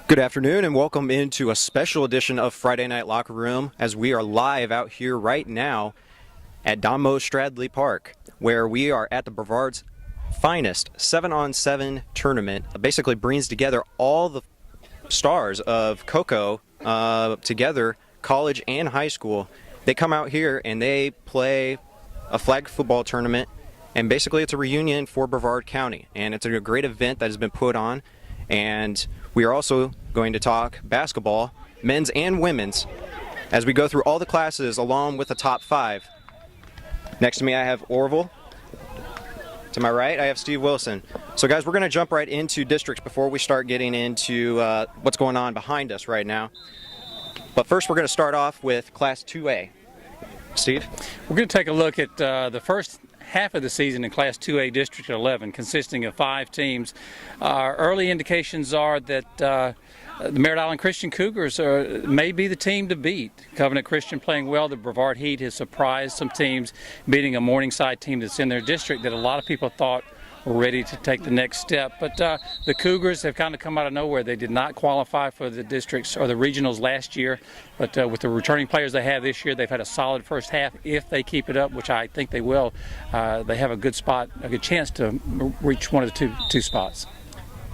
Good afternoon and welcome into a special edition of Friday Night Locker Room as we are live out here right now at Don Moe Stradley Park, where we are at the Brevard's finest 7-on-7 tournament. It basically brings together all the stars of Cocoa together, college and high school. They come out here and they play a flag football tournament, and basically it's a reunion for Brevard County, and it's a great event that has been put on. And we are also going to talk basketball, men's and women's, as we go through all the classes along with the top 5. Next to me I have Orville. To my right I have Steve Wilson. So guys, we're going to jump right into districts before we start getting into what's going on behind us right now. But first we're going to start off with Class 2A. Steve? We're going to take a look at the first half of the season in Class 2A District 11, consisting of 5 teams. Early indications are that the Merritt Island Christian Cougars may be the team to beat. Covenant Christian playing well. The Brevard Heat has surprised some teams, beating a Morningside team that's in their district that a lot of people thought were ready to take the next step. But the Cougars have kind of come out of nowhere. They did not qualify for the districts or the regionals last year, but with the returning players they have this year, they've had a solid first half. If they keep it up, which I think they will, they have a good spot, a good chance to reach one of the two spots.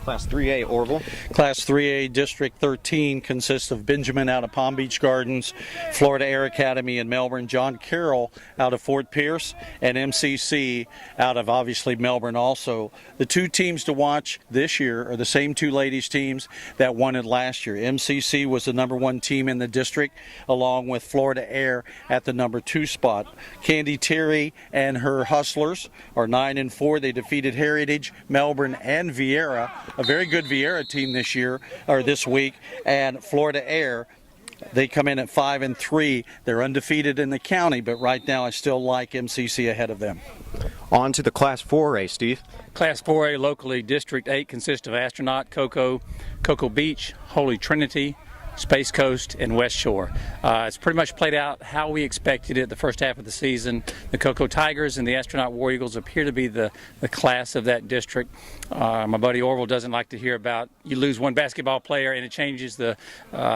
Class 3A, Orville. Class 3A District 13 consists of Benjamin out of Palm Beach Gardens, Florida Air Academy in Melbourne, John Carroll out of Fort Pierce, and MCC out of obviously Melbourne also. The 2 teams to watch this year are the same 2 ladies teams that won it last year. MCC was the number 1 team in the district, along with Florida Air at the number 2 spot. Candy Terry and her Hustlers are 9-4. They defeated Heritage, Melbourne, and Vieira. A very good Vieira team this week, and Florida Air, they come in at 5-3. They're undefeated in the county, but right now I still like MCC ahead of them. On to the Class 4A, Steve. Class 4A locally, District 8 consists of Astronaut, Cocoa Beach, Holy Trinity, Space Coast, and West Shore. It's pretty much played out how we expected it the first half of the season. The Cocoa Tigers and the Astronaut War Eagles appear to be the class of that district. My buddy Orville doesn't like to hear about you lose one basketball player and it changes the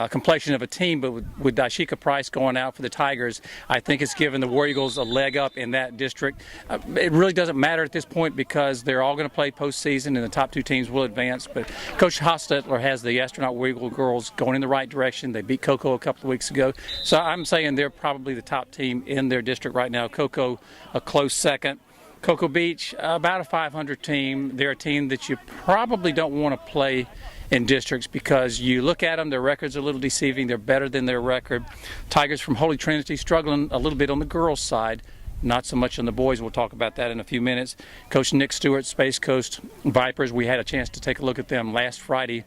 complexion of a team, but with Daishika Price going out for the Tigers, I think it's given the War Eagles a leg up in that district. It really doesn't matter at this point because they're all going to play postseason and the top 2 teams will advance, but Coach Hostetler has the Astronaut War Eagle girls going in the right direction. They beat Cocoa a couple of weeks ago, so I'm saying they're probably the top team in their district right now. Cocoa a close second. Cocoa Beach about a 500 team. They're a team that you probably don't want to play in districts because you look at them, their record's a little deceiving. They're better than their record. Tigers from Holy Trinity struggling a little bit on the girls' side, not so much on the boys. We'll talk about that in a few minutes. Coach Nick Stewart, Space Coast Vipers, we had a chance to take a look at them last Friday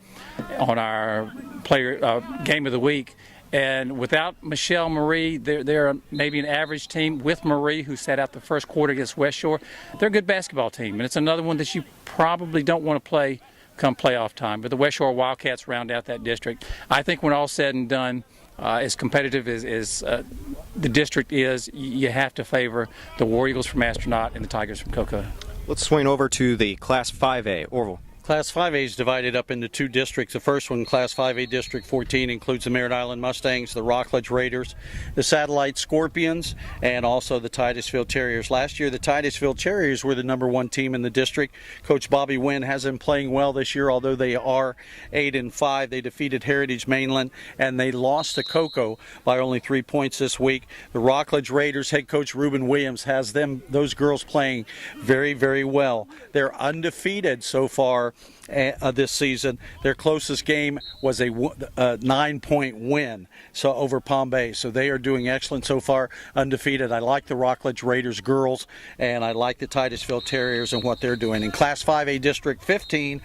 on our player game of the week. And without Michelle Marie, they're maybe an average team. With Marie, who sat out the first quarter against West Shore, they're a good basketball team. And it's another one that you probably don't want to play come playoff time. But the West Shore Wildcats round out that district. I think when all's said and done, as competitive as the district is, you have to favor the War Eagles from Astronaut and the Tigers from Cocoa. Let's swing over to the Class 5A, Orville. Class 5A is divided up into 2 districts. The first one, Class 5A District 14, includes the Merritt Island Mustangs, the Rockledge Raiders, the Satellite Scorpions, and also the Titusville Terriers. Last year, the Titusville Terriers were the number 1 team in the district. Coach Bobby Wynn has them playing well this year, although they are 8-5. They defeated Heritage Mainland, and they lost to Cocoa by only 3 points this week. The Rockledge Raiders head coach Reuben Williams has those girls playing very, very well. They're undefeated so far this season. Their closest game was a 9-point win over Palm Bay. So they are doing excellent so far, undefeated. I like the Rockledge Raiders girls, and I like the Titusville Terriers and what they're doing. In Class 5A District 15,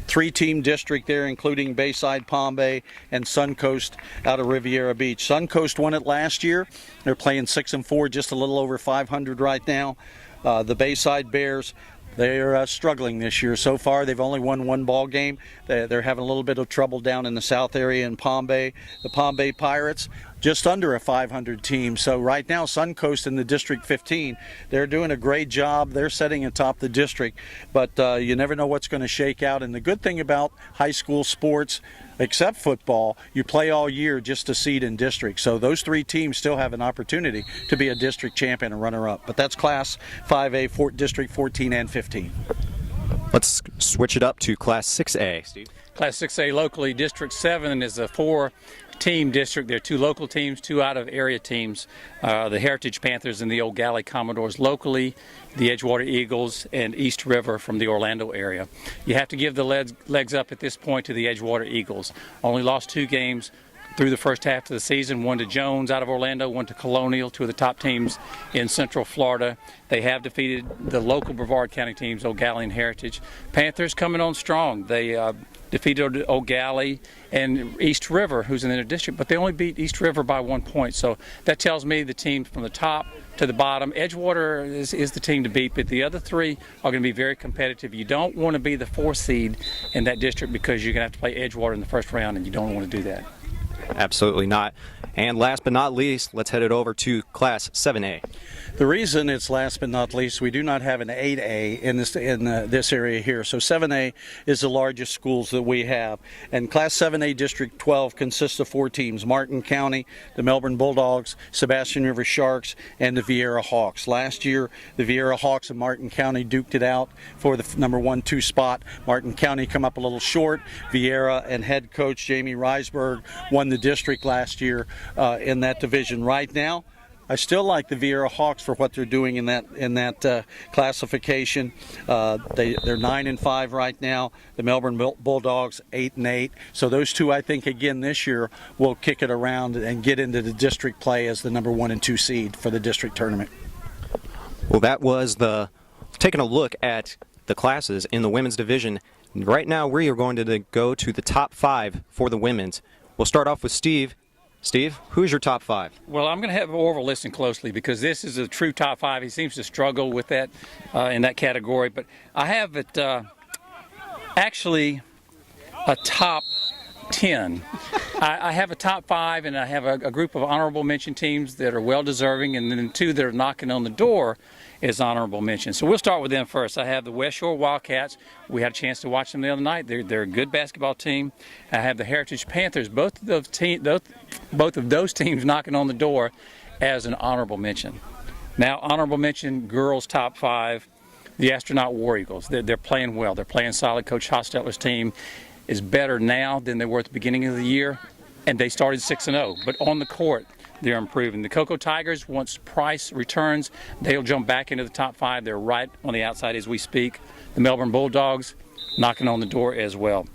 3-team district there, including Bayside, Palm Bay, and Suncoast out of Riviera Beach. Suncoast won it last year. They're playing 6-4, just a little over 500 right now. The Bayside Bears, they're struggling this year. So far, they've only won 1 ball game. They're having a little bit of trouble down in the south area in Palm Bay. The Palm Bay Pirates, just under a 500 team. So right now, Suncoast in the District 15, they're doing a great job. They're setting atop the district, but you never know what's going to shake out. And the good thing about high school sports, except football, you play all year just to seed in district. So those three teams still have an opportunity to be a district champion and runner-up. But that's Class 5A, District 14 and 15. Let's switch it up to Class 6A, Steve. Class 6A locally, District 7 is a 4-team district. There are 2 local teams, 2 out-of-area teams, the Heritage Panthers and the Old Galley Commodores locally, the Edgewater Eagles, and East River from the Orlando area. You have to give the legs up at this point to the Edgewater Eagles. Only lost 2 games through the first half of the season, 1 to Jones out of Orlando, 1 to Colonial, 2 of the top teams in Central Florida. They have defeated the local Brevard County teams, Old Galley and Heritage. Panthers coming on strong. They defeated Old Galley and East River, who's in their district, but they only beat East River by 1 point. So that tells me the team from the top to the bottom, Edgewater is the team to beat, but the other 3 are going to be very competitive. You don't want to be the 4th seed in that district because you're going to have to play Edgewater in the first round, and you don't want to do that. Absolutely not. And last but not least, let's head it over to Class 7A. The reason it's last but not least, we do not have an 8A in this area here. So 7A is the largest schools that we have. And Class 7A District 12 consists of 4 teams: Martin County, the Melbourne Bulldogs, Sebastian River Sharks, and the Vieira Hawks. Last year, the Vieira Hawks and Martin County duked it out for the number 1-2 spot. Martin County come up a little short. Vieira and head coach Jamie Reisberg won the district last year in that division. Right now, I still like the Vieira Hawks for what they're doing in that classification. They're 9-5 right now. The Melbourne Bulldogs 8-8. So those 2, I think, again this year will kick it around and get into the district play as the number 1 and 2 seed for the district tournament. Well, that was taking a look at the classes in the women's division. Right now, we are going to go to the top 5 for the women's. We'll start off with Steve. Steve, who's your top 5? Well, I'm going to have Orville listen closely because this is a true top 5. He seems to struggle with that in that category. But I have it actually a top 10. I have a top 5, and I have a group of honorable mention teams that are well deserving, and then 2 that are knocking on the door is honorable mention. So we'll start with them first. I have the West Shore Wildcats. We had a chance to watch them the other night. They're a good basketball team. I have the Heritage Panthers. Both of those teams knocking on the door as an honorable mention. Now, honorable mention girls top 5, the Astronaut War Eagles. They're playing well. They're playing solid. Coach Hostetler's team is better now than they were at the beginning of the year, and they started 6-0. But on the court, they're improving. The Cocoa Tigers, once Price returns, they'll jump back into the top 5. They're right on the outside as we speak. The Melbourne Bulldogs knocking on the door as well.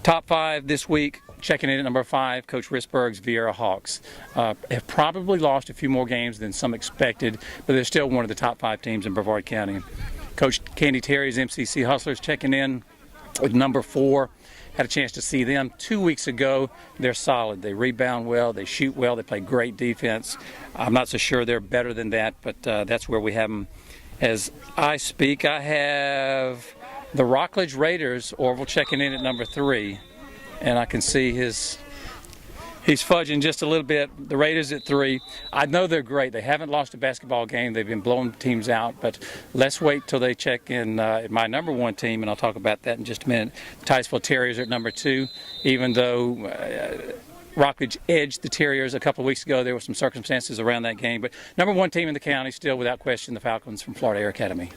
Top 5 this week, checking in at number 5, Coach Risberg's Vieira Hawks. Have probably lost a few more games than some expected, but they're still one of the top 5 teams in Brevard County. Coach Candy Terry's MCC Hustlers checking in with number 4. Had a chance to see them 2 weeks ago. They're solid. They rebound well. They shoot well. They play great defense. I'm not so sure they're better than that, but that's where we have them. As I speak, I have the Rockledge Raiders, Orville, checking in at number 3, and I can see he's fudging just a little bit. The Raiders at 3. I know they're great. They haven't lost a basketball game. They've been blowing teams out, but let's wait till they check in at my number 1 team, and I'll talk about that in just a minute. Titusville Terriers are at number 2, even though Rockledge edged the Terriers a couple of weeks ago. There were some circumstances around that game, but number 1 team in the county, still without question, the Falcons from Florida Air Academy.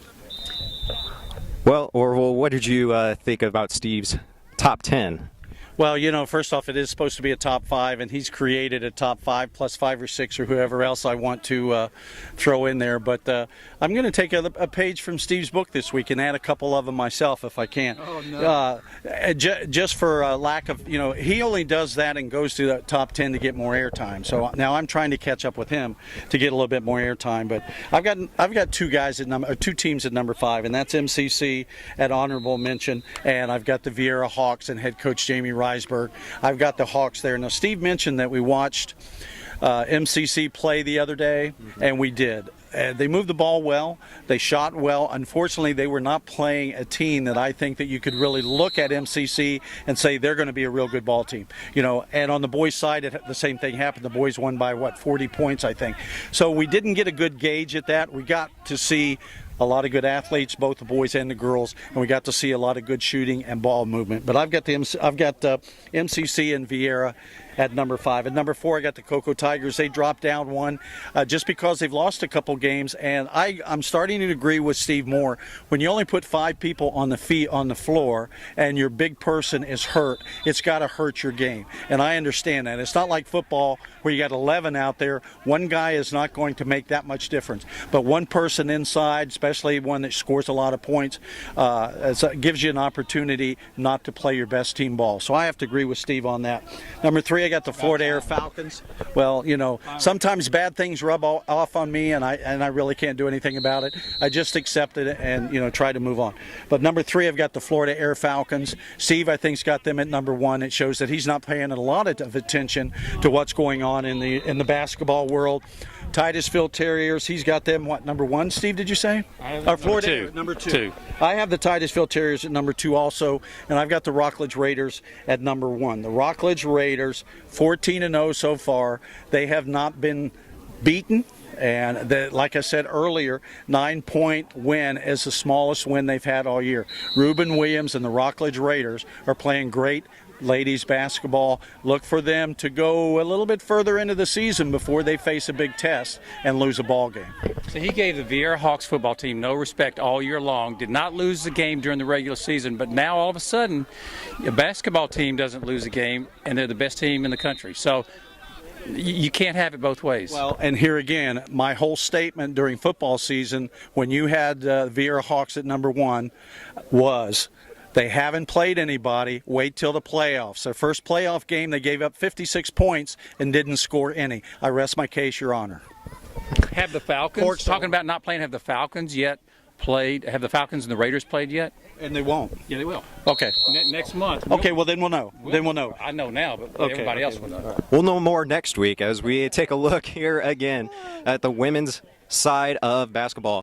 Well, Orville, what did you think about Steve's top 10? Well, you know, first off, it is supposed to be a top 5, and he's created a top 5 plus 5 or 6 or whoever else I want to throw in there. But I'm going to take a page from Steve's book this week and add a couple of them myself if I can. Oh, no. Just for lack of, you know, he only does that and goes to the top 10 to get more airtime. So now I'm trying to catch up with him to get a little bit more airtime. But I've got 2 teams at number 5, and that's MCC at honorable mention, and I've got the Vieira Hawks and head coach Jamie Reisberg. I've got the Hawks there. Now, Steve mentioned that we watched MCC play the other day, and we did. they moved the ball well. They shot well. Unfortunately, they were not playing a team that I think that you could really look at MCC and say they're going to be a real good ball team. And on the boys' side, the same thing happened. The boys won by 40 points, I think. So we didn't get a good gauge at that. We got to see a lot of good athletes, both the boys and the girls, and we got to see a lot of good shooting and ball movement. But I've got MCC and Vieira at number 5. At number 4, I got the Cocoa Tigers. They dropped down one just because they've lost a couple games, and I'm starting to agree with Steve Moore. When you only put 5 people on the floor and your big person is hurt, it's got to hurt your game. And I understand that. It's not like football where you got 11 out there. One guy is not going to make that much difference. But one person inside, especially one that scores a lot of points, gives you an opportunity not to play your best team ball. So I have to agree with Steve on that. Number 3, I got the Florida Air Falcons. Well, sometimes bad things rub off on me, and I really can't do anything about it. I just accept it and try to move on. But number 3, I've got the Florida Air Falcons. Steve, I think's got them at number 1. It shows that he's not paying a lot of attention to what's going on in the basketball world. Titusville Terriers, he's got them, number 1, Steve, did you say? Florida number 2. I have the Titusville Terriers at number 2 also, and I've got the Rockledge Raiders at number 1. The Rockledge Raiders, 14-0 so far. They have not been beaten. And like I said earlier, 9-point win is the smallest win they've had all year. Reuben Williams and the Rockledge Raiders are playing great ladies basketball. Look for them to go a little bit further into the season before they face a big test and lose a ball game. So he gave the Vieira Hawks football team no respect all year long, did not lose the game during the regular season, but now all of a sudden a basketball team doesn't lose a game and they're the best team in the country. So you can't have it both ways. Well, and here again, my whole statement during football season when you had Vieira Hawks at number 1 was they haven't played anybody. Wait till the playoffs. Their first playoff game, they gave up 56 points and didn't score any. I rest my case, Your Honor. Have the Falcons, talking about not playing, have the Falcons yet played? Have the Falcons and the Raiders played yet? And they won't. Yeah, they will. Okay. Next month. Okay, well, then we'll know. I know now, but everybody else will know. We'll know more next week as we take a look here again at the women's side of basketball.